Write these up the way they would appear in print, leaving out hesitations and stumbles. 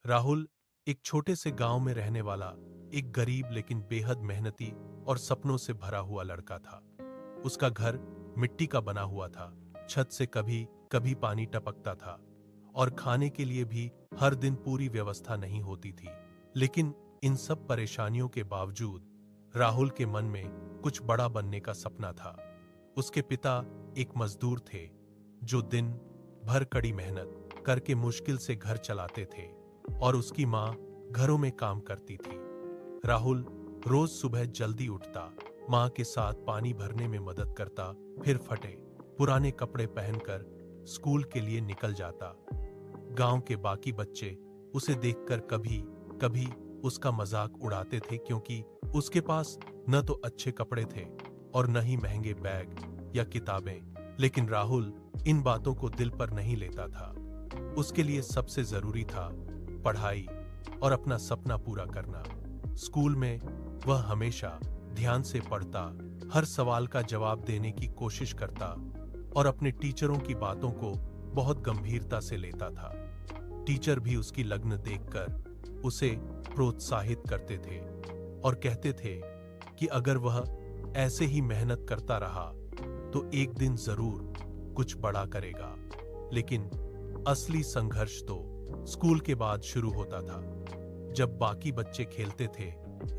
राहुल एक छोटे से गांव में रहने वाला एक गरीब लेकिन बेहद मेहनती और सपनों से भरा हुआ लड़का था। उसका घर मिट्टी का बना हुआ था, छत से कभी कभी पानी टपकता था और खाने के लिए भी हर दिन पूरी व्यवस्था नहीं होती थी। लेकिन इन सब परेशानियों के बावजूद राहुल के मन में कुछ बड़ा बनने का सपना था। उसके पिता एक मजदूर थे जो दिन भर कड़ी मेहनत करके मुश्किल से घर चलाते थे और उसकी माँ घरों में काम करती थी। राहुल रोज सुबह जल्दी उठता, माँ के साथ पानी भरने में मदद करता, फिर फटे पुराने कपड़े पहनकर स्कूल के लिए निकल जाता। गांव के बाकी बच्चे उसे देखकर कभी कभी उसका मजाक उड़ाते थे क्योंकि उसके पास न तो अच्छे कपड़े थे और न ही महंगे बैग या किताबें। लेकिन राहुल इन बातों को दिल पर नहीं लेता था। उसके लिए सबसे जरूरी था पढ़ाई और अपना सपना पूरा करना। स्कूल में वह हमेशा ध्यान से पढ़ता, हर सवाल का जवाब देने की कोशिश करता और अपने टीचरों की बातों को बहुत गंभीरता से लेता था। टीचर भी उसकी लगन देखकर उसे प्रोत्साहित करते थे और कहते थे कि अगर वह ऐसे ही मेहनत करता रहा तो एक दिन जरूर कुछ बड़ा करेगा। लेकिन असली संघर्ष तो स्कूल के बाद शुरू होता था। जब बाकी बच्चे खेलते थे,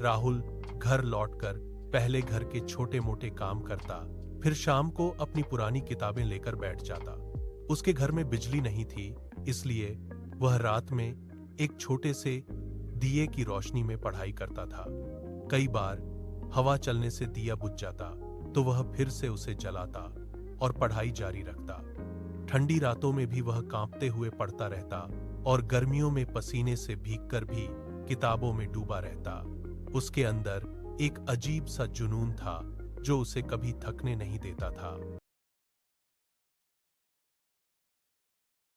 राहुल घर लौटकर पहले घर के छोटे मोटे काम करता, फिर शाम को अपनी पुरानी किताबें लेकर बैठ जाता। उसके घर में बिजली नहीं थी, इसलिए वह रात में एक छोटे से दिए की रोशनी में पढ़ाई करता था। कई बार हवा चलने से दिया बुझ जाता तो वह फिर से उसे जलाता और पढ़ाई जारी रखता। ठंडी रातों में भी वह कांपते हुए पढ़ता रहता और गर्मियों में पसीने से भीगकर भी किताबों में डूबा रहता। उसके अंदर एक अजीब सा जुनून था जो उसे कभी थकने नहीं देता था।